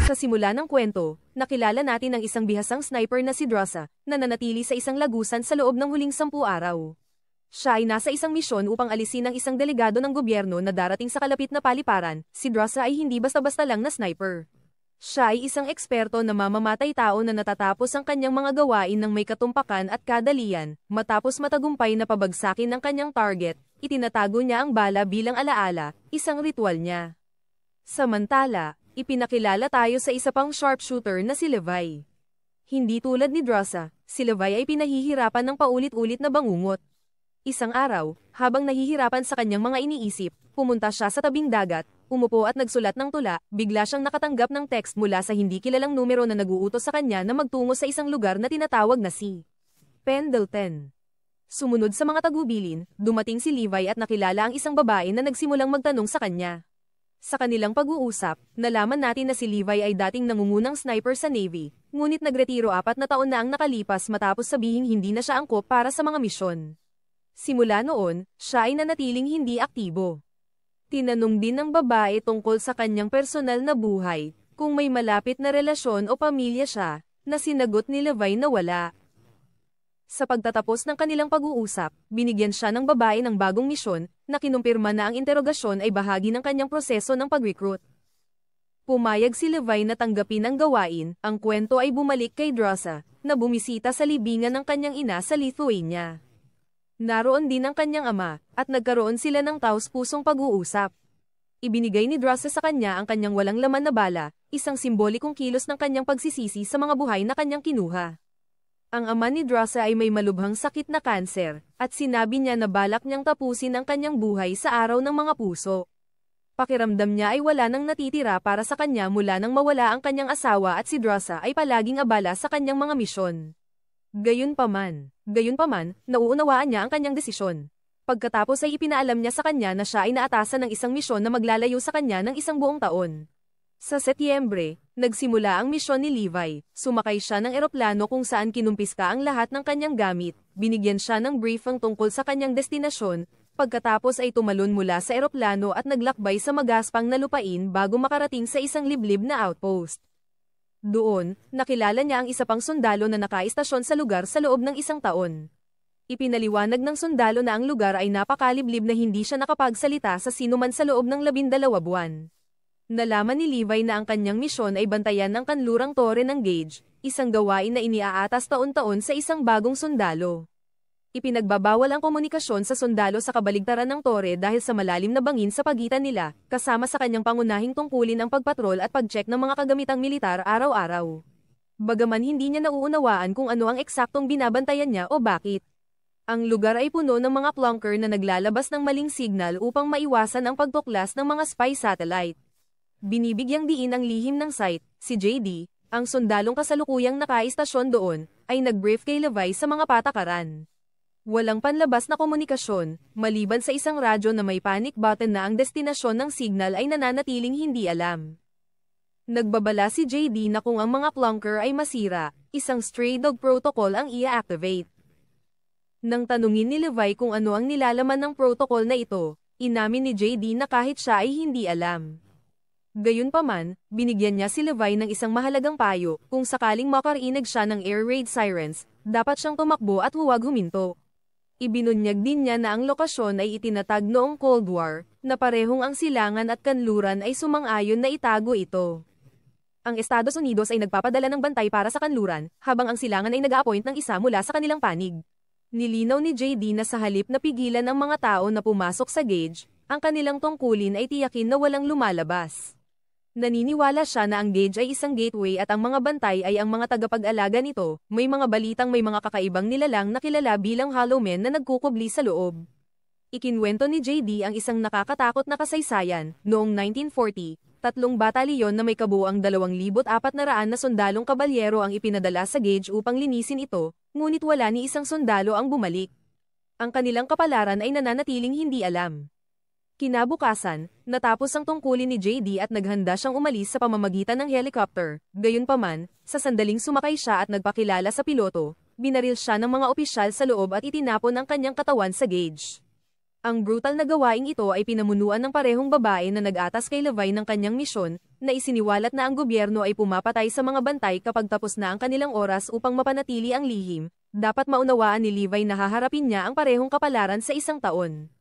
Sa simula ng kwento, nakilala natin ang isang bihasang sniper na si Drasa, na nanatili sa isang lagusan sa loob ng huling 10 araw. Siya ay nasa isang misyon upang alisin ang isang delegado ng gobyerno na darating sa kalapit na paliparan. Si Drasa ay hindi basta-basta lang na sniper. Siya ay isang eksperto na mamamatay tao na natatapos ang kanyang mga gawain ng may katumpakan at kadalian. Matapos matagumpay na pabagsakin ang kanyang target, itinatago niya ang bala bilang alaala, isang ritual niya. Samantala, ipinakilala tayo sa isa pang sharpshooter na si Levi. Hindi tulad ni Drasa, si Levi ay pinahihirapan ng paulit-ulit na bangungot. Isang araw, habang nahihirapan sa kanyang mga iniisip, pumunta siya sa tabing dagat, umupo at nagsulat ng tula. Bigla siyang nakatanggap ng text mula sa hindi kilalang numero na nag-uutos sa kanya na magtungo sa isang lugar na tinatawag na si Pendleton. Sumunod sa mga tagubilin, dumating si Levi at nakilala ang isang babae na nagsimulang magtanong sa kanya. Sa kanilang pag-uusap, nalaman natin na si Levi ay dating nangungunang sniper sa Navy, ngunit nagretiro 4 na taon na ang nakalipas matapos sabihing hindi na siya angkop para sa mga misyon. Simula noon, siya ay nanatiling hindi aktibo. Tinanong din ng babae tungkol sa kanyang personal na buhay, kung may malapit na relasyon o pamilya siya, na sinagot ni Levi na wala. Sa pagtatapos ng kanilang pag-uusap, binigyan siya ng babae ng bagong misyon, na kinumpirma na ang interogasyon ay bahagi ng kanyang proseso ng pag-recruit. Pumayag si Levi na tanggapin ang gawain. Ang kwento ay bumalik kay Drasa, na bumisita sa libingan ng kanyang ina sa Lithuania. Naroon din ang kanyang ama, at nagkaroon sila ng taos-pusong pag-uusap. Ibinigay ni Drasa sa kanya ang kanyang walang laman na bala, isang simbolikong kilos ng kanyang pagsisisi sa mga buhay na kanyang kinuha. Ang ama ni Drasa ay may malubhang sakit na kanser, at sinabi niya na balak niyang tapusin ang kanyang buhay sa araw ng mga puso. Pakiramdam niya ay wala nang natitira para sa kanya mula nang mawala ang kanyang asawa at si Drasa ay palaging abala sa kanyang mga misyon. Gayunpaman, nauunawaan niya ang kanyang desisyon. Pagkatapos ay ipinaalam niya sa kanya na siya ay naatasan ng isang misyon na maglalayo sa kanya ng 1 buong taon. Sa Setyembre, nagsimula ang misyon ni Levi. Sumakay siya ng eroplano kung saan kinumpiska ang lahat ng kanyang gamit. Binigyan siya ng briefing tungkol sa kanyang destinasyon. Pagkatapos ay tumalon mula sa eroplano at naglakbay sa magaspang na lupain bago makarating sa isang liblib na outpost. Doon, nakilala niya ang isa pang sundalo na nakaistasyon sa lugar sa loob ng 1 taon. Ipinaliwanag ng sundalo na ang lugar ay napakaliblib na hindi siya nakapagsalita sa sinuman sa loob ng 12 buwan. Nalaman ni Levi na ang kanyang misyon ay bantayan ng kanlurang tore ng Gauge, isang gawain na iniaatas taon-taon sa isang bagong sundalo. Ipinagbabawal ang komunikasyon sa sundalo sa kabaligtaran ng tore dahil sa malalim na bangin sa pagitan nila, kasama sa kanyang pangunahing tungkulin ang pagpatrol at pag-check ng mga kagamitang militar araw-araw. Bagaman hindi niya nauunawaan kung ano ang eksaktong binabantayan niya o bakit. Ang lugar ay puno ng mga plunker na naglalabas ng maling signal upang maiwasan ang pagtuklas ng mga spy satellite. Binibigyang diin ang lihim ng site, si JD, ang sundalong kasalukuyang nakaistasyon doon, ay nag-brief kay Levi sa mga patakaran. Walang panlabas na komunikasyon, maliban sa isang radyo na may panic button na ang destinasyon ng signal ay nananatiling hindi alam. Nagbabala si JD na kung ang mga plunker ay masira, isang stray dog protocol ang i-activate. Nang tanungin ni Levi kung ano ang nilalaman ng protocol na ito, inamin ni JD na kahit siya ay hindi alam. Gayunpaman, binigyan niya si Levi ng isang mahalagang payo, kung sakaling makarinig siya ng air raid sirens, dapat siyang tumakbo at huwag huminto. Ibinunyag din niya na ang lokasyon ay itinatag noong Cold War, na parehong ang silangan at kanluran ay sumang-ayon na itago ito. Ang Estados Unidos ay nagpapadala ng bantay para sa kanluran, habang ang silangan ay nag-a-appoint ng isa mula sa kanilang panig. Nilinaw ni JD na sa halip na pigilan ang mga tao na pumasok sa Gauge, ang kanilang tungkulin ay tiyakin na walang lumalabas. Naniniwala siya na ang Gauge ay isang gateway at ang mga bantay ay ang mga tagapag-alaga nito. May mga balitang may mga kakaibang nilalang na kilala bilang Hollow Men na nagkukubli sa loob. Ikinwento ni JD ang isang nakakatakot na kasaysayan. Noong 1940, 3 batalyon na may kabuuang 2,400 na sundalong kabalyero ang ipinadala sa Gauge upang linisin ito, ngunit wala ni isang sundalo ang bumalik. Ang kanilang kapalaran ay nananatiling hindi alam. Kinabukasan, natapos ang tungkulin ni JD at naghanda siyang umalis sa pamamagitan ng helicopter. Gayunpaman, sa sandaling sumakay siya at nagpakilala sa piloto, binaril siya ng mga opisyal sa loob at itinapon ang kanyang katawan sa Gauge. Ang brutal na gawaing ito ay pinamunuan ng parehong babae na nag-atas kay Levi ng kanyang misyon, na isiniwalat na ang gobyerno ay pumapatay sa mga bantay kapag tapos na ang kanilang oras upang mapanatili ang lihim, dapat maunawaan ni Levi na haharapin niya ang parehong kapalaran sa isang taon.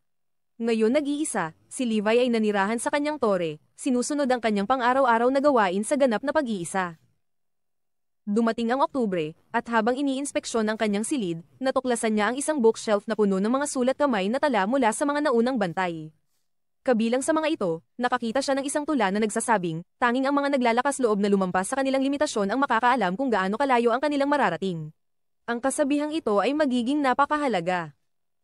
Ngayon nag-iisa, si Levi ay nanirahan sa kanyang tore, sinusunod ang kanyang pang-araw-araw na gawain sa ganap na pag-iisa. Dumating ang Oktubre, at habang iniinspeksyon ang kanyang silid, natuklasan niya ang isang bookshelf na puno ng mga sulat kamay na tala mula sa mga naunang bantay. Kabilang sa mga ito, nakakita siya ng isang tula na nagsasabing, tanging ang mga naglalakas loob na lumampas sa kanilang limitasyon ang makakaalam kung gaano kalayo ang kanilang mararating. Ang kasabihang ito ay magiging napakahalaga.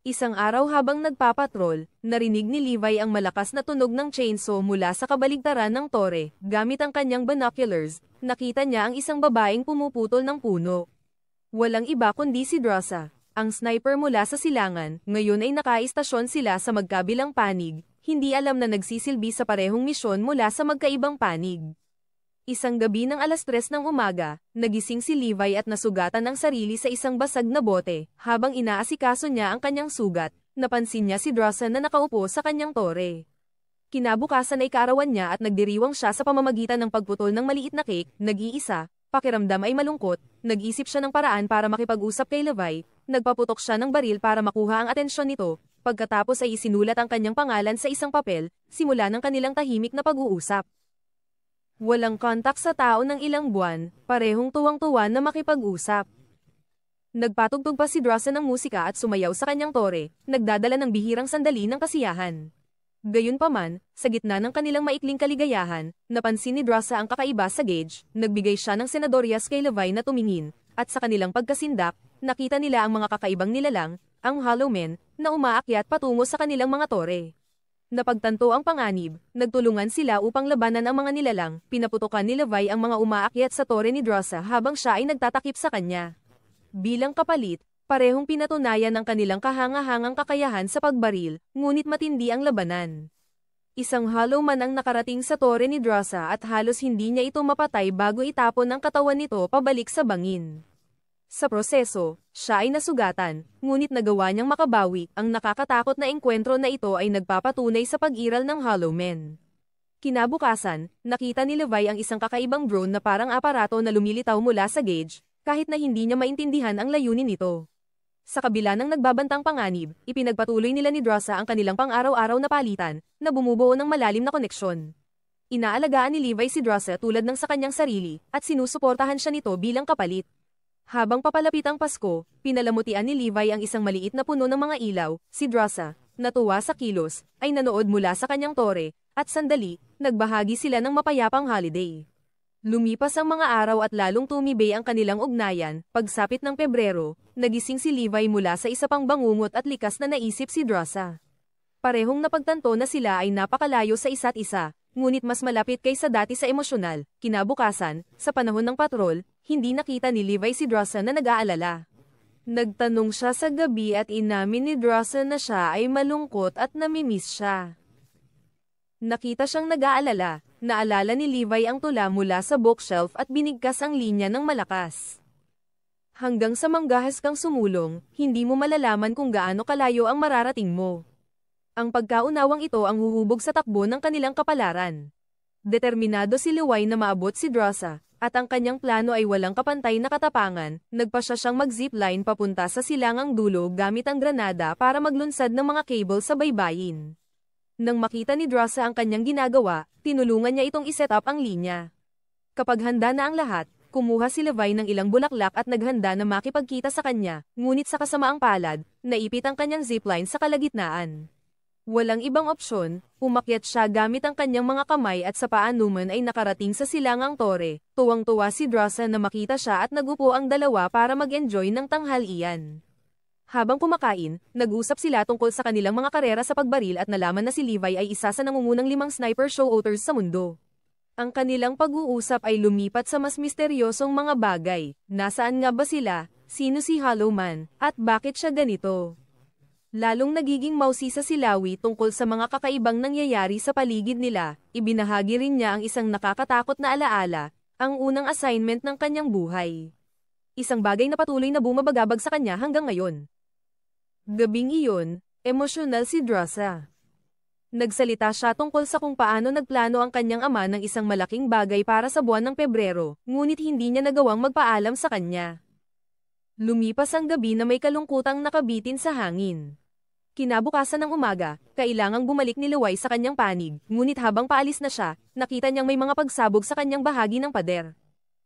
Isang araw habang nagpapatrol, narinig ni Levi ang malakas na tunog ng chainsaw mula sa kabaligtaran ng tore. Gamit ang kanyang binoculars, nakita niya ang isang babaeng pumuputol ng puno. Walang iba kundi si Drosa, ang sniper mula sa silangan. Ngayon ay nakaistasyon sila sa magkabilang panig, hindi alam na nagsisilbi sa parehong misyon mula sa magkaibang panig. Isang gabi ng 3:00 ng umaga, nagising si Levi at nasugatan ang sarili sa isang basag na bote. Habang inaasikaso niya ang kanyang sugat, napansin niya si Drosa na nakaupo sa kanyang tore. Kinabukasan ay kaarawan niya at nagdiriwang siya sa pamamagitan ng pagputol ng maliit na cake. Nag-iisa, pakiramdam ay malungkot, nag-isip siya ng paraan para makipag-usap kay Levi, nagpaputok siya ng baril para makuha ang atensyon nito. Pagkatapos ay isinulat ang kanyang pangalan sa isang papel, simula ng kanilang tahimik na pag-uusap. Walang kontak sa tao ng ilang buwan, parehong tuwang-tuwa na makipag-usap. Nagpatugtog pa si Drosa ng musika at sumayaw sa kanyang tore, nagdadala ng bihirang sandali ng kasiyahan. Gayunpaman, sa gitna ng kanilang maikling kaligayahan, napansin ni Drosa ang kakaiba sa Gage, nagbigay siya ng senadoryas kay Levi na tumingin, at sa kanilang pagkasindak, nakita nila ang mga kakaibang nilalang, ang Hollow Men, na umaakyat patungo sa kanilang mga tore. Napagtanto ang panganib, nagtulungan sila upang labanan ang mga nilalang, pinaputukan ni Levi ang mga umaakyat sa tore ni Drosa habang siya ay nagtatakip sa kanya. Bilang kapalit, parehong pinatunayan ang kanilang kahanga-hangang kakayahan sa pagbaril, ngunit matindi ang labanan. Isang Hollow Man ang nakarating sa tore ni Drosa at halos hindi niya ito mapatay bago itapon ang katawan nito pabalik sa bangin. Sa proseso, siya ay nasugatan, ngunit nagawa niyang makabawi. Ang nakakatakot na engkwentro na ito ay nagpapatunay sa pag-iral ng Hollow Men. Kinabukasan, nakita ni Levi ang isang kakaibang drone na parang aparato na lumilitaw mula sa Gage, kahit na hindi niya maintindihan ang layunin nito. Sa kabila ng nagbabantang panganib, ipinagpatuloy nila ni Drosa ang kanilang pang-araw-araw na palitan, na bumubuo ng malalim na koneksyon. Inaalagaan ni Levi si Drosa tulad ng sa kanyang sarili, at sinusuportahan siya nito bilang kapalit. Habang papalapit ang Pasko, pinalamutian ni Levi ang isang maliit na puno ng mga ilaw. Si Drosa, natuwa sa kilos, ay nanood mula sa kanyang tore, at sandali, nagbahagi sila ng mapayapang holiday. Lumipas ang mga araw at lalong tumibay ang kanilang ugnayan. Pagsapit ng Pebrero, nagising si Levi mula sa isa pang bangungot at likas na naisip si Drosa. Parehong napagtanto na sila ay napakalayo sa isa't isa, ngunit mas malapit kaysa dati sa emosyonal. Kinabukasan, sa panahon ng patrol, hindi nakita ni Levi si Drosa na nag-aalala. Nagtanong siya sa gabi at inamin ni Drosa na siya ay malungkot at namimiss siya. Nakita siyang nag-aalala, naalala ni Levi ang tula mula sa bookshelf at binigkas ang linya ng malakas. Hanggang sa manggahas kang sumulong, hindi mo malalaman kung gaano kalayo ang mararating mo. Ang pagkaunawang ito ang huhubog sa takbo ng kanilang kapalaran. Determinado si Levi na maabot si Drosa, at ang kanyang plano ay walang kapantay na katapangan. Nagpasya siyang mag-zipline papunta sa silangang dulo gamit ang granada para maglunsad ng mga cable sa baybayin. Nang makita ni Drosa ang kanyang ginagawa, tinulungan niya itong iset up ang linya. Kapag handa na ang lahat, kumuha si Levi ng ilang bulaklak at naghanda na makipagkita sa kanya, ngunit sa kasamaang palad, naipit ang kanyang zipline sa kalagitnaan. Walang ibang opsyon, umakyat siya gamit ang kanyang mga kamay at sa paanuman ay nakarating sa silangang tore. Tuwang-tuwa si Drosa na makita siya at nagupo ang dalawa para mag-enjoy ng tanghalian. Habang kumakain, nag-usap sila tungkol sa kanilang mga karera sa pagbaril at nalaman na si Levi ay isa sa nangungunang 5 sniper shooters sa mundo. Ang kanilang pag-uusap ay lumipat sa mas misteryosong mga bagay. Nasaan nga ba sila? Sino si Hollow Man? At bakit siya ganito? Lalong nagiging mausisa si Lawi tungkol sa mga kakaibang nangyayari sa paligid nila. Ibinahagi rin niya ang isang nakakatakot na alaala, ang unang assignment ng kanyang buhay. Isang bagay na patuloy na bumabagabag sa kanya hanggang ngayon. Gabing iyon, emosyonal si Drosa. Nagsalita siya tungkol sa kung paano nagplano ang kanyang ama ng isang malaking bagay para sa buwan ng Pebrero, ngunit hindi niya nagawang magpaalam sa kanya. Lumipas ang gabi na may kalungkutang nakabitin sa hangin. Kinabukasan ng umaga, kailangang bumalik ni Luway sa kanyang panig, ngunit habang paalis na siya, nakita niyang may mga pagsabog sa kanyang bahagi ng pader.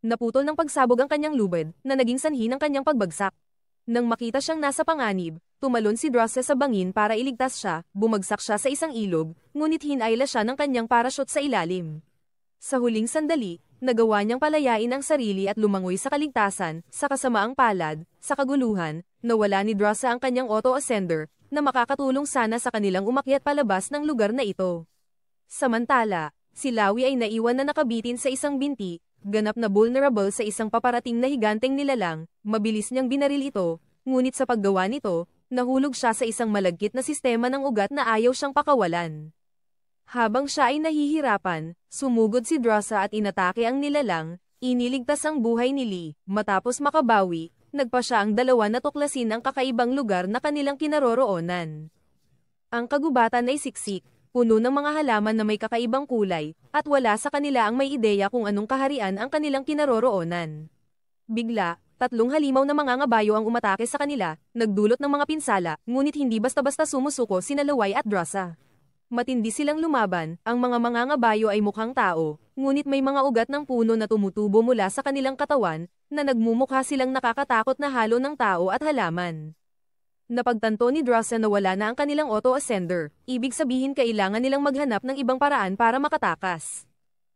Naputol ng pagsabog ang kanyang lubid, na naging sanhi ng kanyang pagbagsak. Nang makita siyang nasa panganib, tumalon si Drossa sa bangin para iligtas siya, bumagsak siya sa isang ilog, ngunit hinayla siya ng kanyang parachute sa ilalim. Sa huling sandali, nagawa niyang palayain ang sarili at lumangoy sa kaligtasan, sa kasamaang palad, sa kaguluhan, nawala ni Drossa ang kanyang auto-ascender, na makakatulong sana sa kanilang umakyat palabas ng lugar na ito. Samantala, si Lawi ay naiwan na nakabitin sa isang binti, ganap na vulnerable sa isang paparating na higanteng nilalang, mabilis niyang binaril ito, ngunit sa paggawa nito, nahulog siya sa isang malagkit na sistema ng ugat na ayaw siyang pakawalan. Habang siya ay nahihirapan, sumugod si Drossa at inatake ang nilalang, iniligtas ang buhay ni Lee, matapos makabawi, nagpa siya ang dalawa na tuklasin ang kakaibang lugar na kanilang kinaroroonan. Ang kagubatan ay siksik, puno ng mga halaman na may kakaibang kulay, at wala sa kanila ang may ideya kung anong kaharian ang kanilang kinaroroonan. Bigla, 3 halimaw na mangangabayo ang umatake sa kanila, nagdulot ng mga pinsala, ngunit hindi basta-basta sumusuko sina Luway at Drossa. Matindi silang lumaban, ang mga mangangabayo ay mukhang tao, ngunit may mga ugat ng puno na tumutubo mula sa kanilang katawan, na nagmumukha silang nakakatakot na halo ng tao at halaman. Napagtanto ni Drossa na wala na ang kanilang auto-ascender, ibig sabihin kailangan nilang maghanap ng ibang paraan para makatakas.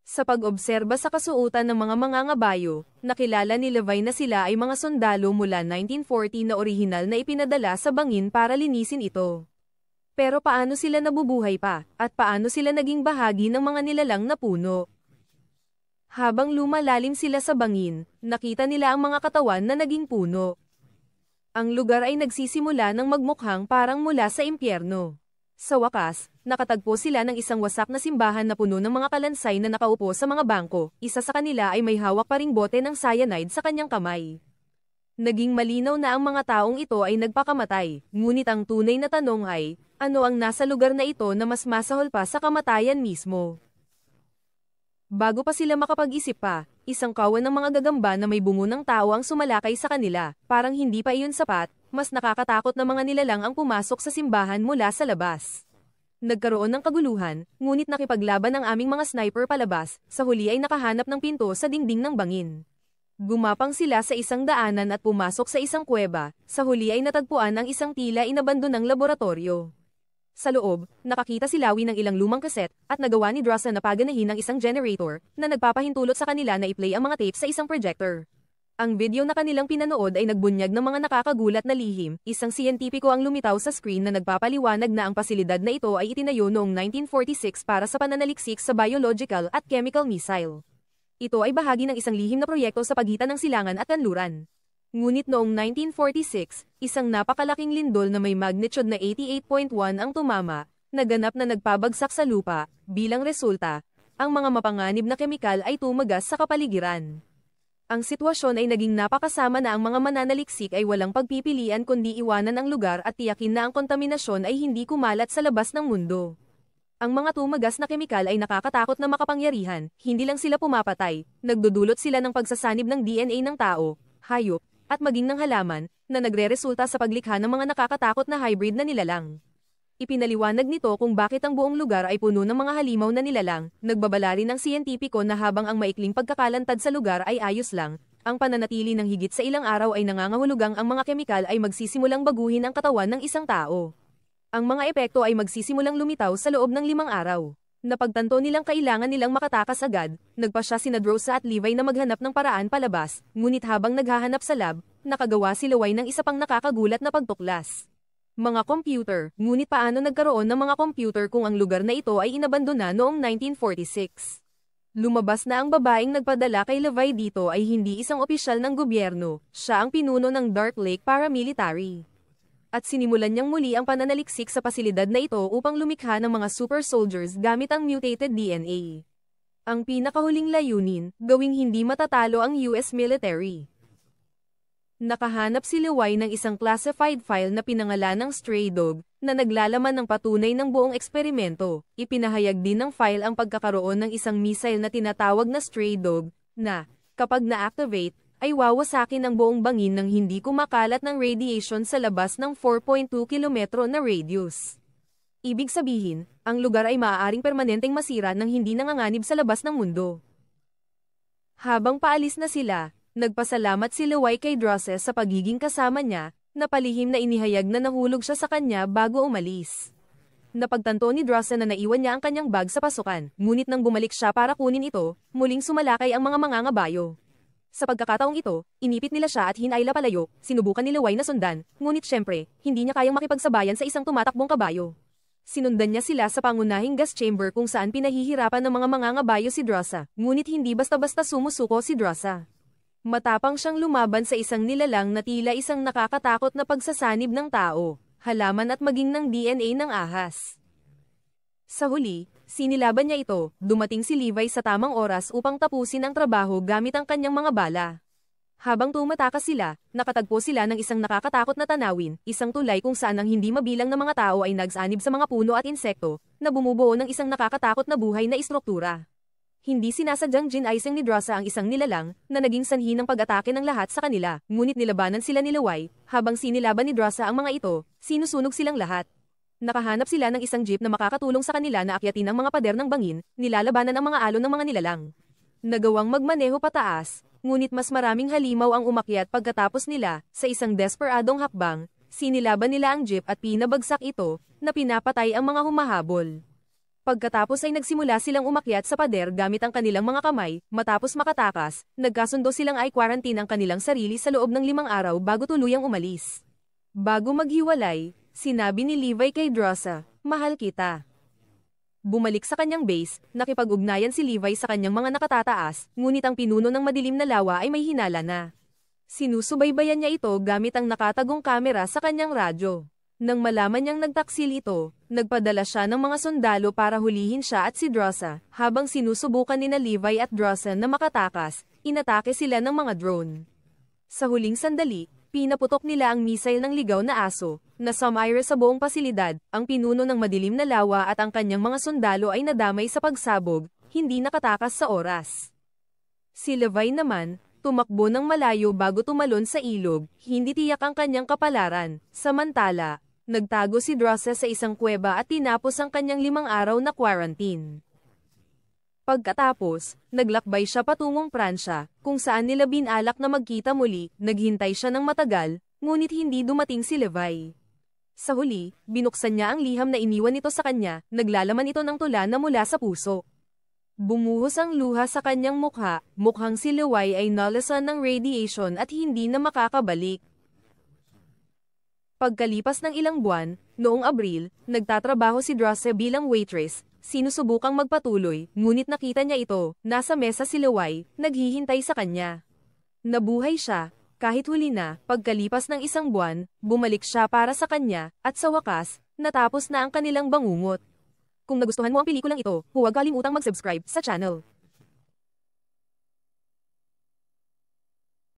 Sa pag-obserba sa kasuotan ng mga mangangabayo, nakilala ni Levi na sila ay mga sundalo mula 1940 na orihinal na ipinadala sa bangin para linisin ito. Pero paano sila nabubuhay pa, at paano sila naging bahagi ng mga nilalang na puno? Habang lumalalim sila sa bangin, nakita nila ang mga katawan na naging puno. Ang lugar ay nagsisimula ng magmukhang parang mula sa impyerno. Sa wakas, nakatagpo sila ng isang wasak na simbahan na puno ng mga kalansay na nakaupo sa mga bangko, isa sa kanila ay may hawak pa ring bote ng cyanide sa kanyang kamay. Naging malinaw na ang mga taong ito ay nagpakamatay, ngunit ang tunay na tanong ay, ano ang nasa lugar na ito na mas masahol pa sa kamatayan mismo? Bago pa sila makapag-isip pa, isang kawan ng mga gagamba na may bungo ng tao ang sumalakay sa kanila, parang hindi pa iyon sapat, mas nakakatakot na mga nilalang ang pumasok sa simbahan mula sa labas. Nagkaroon ng kaguluhan, ngunit nakipaglaban ang aming mga sniper palabas, sa huli ay nakahanap ng pinto sa dingding ng bangin. Gumapang sila sa isang daanan at pumasok sa isang kuweba, sa huli ay natagpuan ang isang tila inabandonang laboratorio. Sa loob, nakakita si Lawi ng ilang lumang kaset, at nagawa ni Drossa na paganahin ang isang generator, na nagpapahintulot sa kanila na i-play ang mga tape sa isang projector. Ang video na kanilang pinanood ay nagbunyag ng mga nakakagulat na lihim, isang siyentipiko ang lumitaw sa screen na nagpapaliwanag na ang pasilidad na ito ay itinayo noong 1946 para sa pananaliksik sa biological at chemical missile. Ito ay bahagi ng isang lihim na proyekto sa pagitan ng silangan at kanluran. Ngunit noong 1946, isang napakalaking lindol na may magnitude na 88.1 ang tumama, naganap na nagpabagsak sa lupa. Bilang resulta, ang mga mapanganib na kemikal ay tumagas sa kapaligiran. Ang sitwasyon ay naging napakasama na ang mga mananaliksik ay walang pagpipilian kundi iwanan ang lugar at tiyakin na ang kontaminasyon ay hindi kumalat sa labas ng mundo. Ang mga tumagas na kemikal ay nakakatakot na makapangyarihan, hindi lang sila pumapatay, nagdudulot sila ng pagsasanib ng DNA ng tao, hayop, at maging ng halaman, na nagreresulta sa paglikha ng mga nakakatakot na hybrid na nilalang. Ipinaliwanag nito kung bakit ang buong lugar ay puno ng mga halimaw na nilalang, nagbabala rin ng siyentipiko na habang ang maikling pagkakalantad sa lugar ay ayos lang, ang pananatili ng higit sa ilang araw ay nangangahulugang ang mga kemikal ay magsisimulang baguhin ang katawan ng isang tao. Ang mga epekto ay magsisimulang lumitaw sa loob ng 5 araw. Napagtanto nilang kailangan nilang makatakas agad, nagpa siya sina Drossa at Levi na maghanap ng paraan palabas, ngunit habang naghahanap sa lab, nakagawa si Luway ng isa pang nakakagulat na pagtuklas. Mga computer, ngunit paano nagkaroon ng mga computer kung ang lugar na ito ay inabandona noong 1946? Lumabas na ang babaeng nagpadala kay Levi dito ay hindi isang opisyal ng gobyerno, siya ang pinuno ng Dark Lake Paramilitary. At sinimulan niyang muli ang pananaliksik sa pasilidad na ito upang lumikha ng mga super soldiers gamit ang mutated DNA. Ang pinakahuling layunin, gawing hindi matatalo ang US military. Nakahanap si Liway ng isang classified file na pinangalanang Stray Dog, na naglalaman ng patunay ng buong eksperimento. Ipinahayag din ng file ang pagkakaroon ng isang missile na tinatawag na Stray Dog, na, kapag na-activate, ay wawasakin ang buong bangin nang hindi kumakalat ng radiation sa labas ng 4.2 kilometro na radius. Ibig sabihin, ang lugar ay maaaring permanenteng masira nang hindi nanganganib sa labas ng mundo. Habang paalis na sila, nagpasalamat si Liway kay Drosse sa pagiging kasama niya, na palihim na inihayag na nahulog siya sa kanya bago umalis. Napagtanto ni Drosse na naiwan niya ang kanyang bag sa pasukan, ngunit nang bumalik siya para kunin ito, muling sumalakay ang mga mangangabayo. Sa pagkakataong ito, inipit nila siya at hinayla palayo, sinubukan ni Liway na sundan, ngunit syempre, hindi niya kayang makipagsabayan sa isang tumatakbong kabayo. Sinundan niya sila sa pangunahing gas chamber kung saan pinahihirapan ng mga mangangabayo si Drosse, ngunit hindi basta-basta sumusuko si Drosse. Matapang siyang lumaban sa isang nilalang na tila isang nakakatakot na pagsasanib ng tao, halaman at maging ng DNA ng ahas. Sa huli, sinilaban niya ito, dumating si Levi sa tamang oras upang tapusin ang trabaho gamit ang kanyang mga bala. Habang tumatakas sila, nakatagpo sila ng isang nakakatakot na tanawin, isang tulay kung saan ang hindi mabilang na mga tao ay nagsanib sa mga puno at insekto, na bumubuo ng isang nakakatakot na buhay na istruktura. Hindi sinasadyang gin-icing ni Drosse ang isang nilalang, na naging sanhi ng pag-atake ng lahat sa kanila, ngunit nilabanan sila ni Liway, habang sinilaban ni Drosse ang mga ito, sinusunog silang lahat. Nakahanap sila ng isang jeep na makakatulong sa kanila na akyatin ang mga pader ng bangin, nilalabanan ang mga alon ng mga nilalang. Nagawang magmaneho pataas, ngunit mas maraming halimaw ang umakyat pagkatapos nila, sa isang desperadong hakbang, sinilaban nila ang jeep at pinabagsak ito, na pinapatay ang mga humahabol. Pagkatapos ay nagsimula silang umakyat sa pader gamit ang kanilang mga kamay, matapos makatakas, nagkasundo silang ay quarantine ang kanilang sarili sa loob ng 5 araw bago tuluyang umalis. Bago maghiwalay, sinabi ni Levi kay Drosse, "Mahal kita." Bumalik sa kanyang base, nakipag-ugnayan si Levi sa kanyang mga nakatataas, ngunit ang pinuno ng madilim na lawa ay may hinala na. Sinusubaybayan niya ito gamit ang nakatagong kamera sa kanyang radyo. Nang malaman niyang nagtaksil ito, nagpadala siya ng mga sundalo para hulihin siya at si Drosse. Habang sinusubukan nina Levi at Drosse na makatakas, inatake sila ng mga drone. Sa huling sandali, pinaputok nila ang missile ng ligaw na aso, na sumire sa buong pasilidad. Ang pinuno ng madilim na lawa at ang kanyang mga sundalo ay nadamay sa pagsabog, hindi nakatakas sa oras. Si Levi naman, tumakbo ng malayo bago tumalon sa ilog, hindi tiyak ang kanyang kapalaran. Samantala, nagtago si Drosse sa isang kuweba at tinapos ang kanyang 5 araw na quarantine. Pagkatapos, naglakbay siya patungong Pransya, kung saan nila binalak na magkita muli, naghintay siya ng matagal, ngunit hindi dumating si Levi. Sa huli, binuksan niya ang liham na iniwan nito sa kanya, naglalaman ito ng tula na mula sa puso. Bumuhos ang luha sa kanyang mukha, mukhang si Liway ay nalasan ng radiation at hindi na makakabalik. Pagkalipas ng ilang buwan, noong Abril, nagtatrabaho si Drosse bilang waitress, sinusubukang magpatuloy, ngunit nakita niya ito, nasa mesa si Liway, naghihintay sa kanya. Nabuhay siya, kahit huli na, pagkalipas ng 1 buwan, bumalik siya para sa kanya, at sa wakas, natapos na ang kanilang bangungot. Kung nagustuhan mo ang pelikulang ito, huwag kalimutang mag-subscribe sa channel.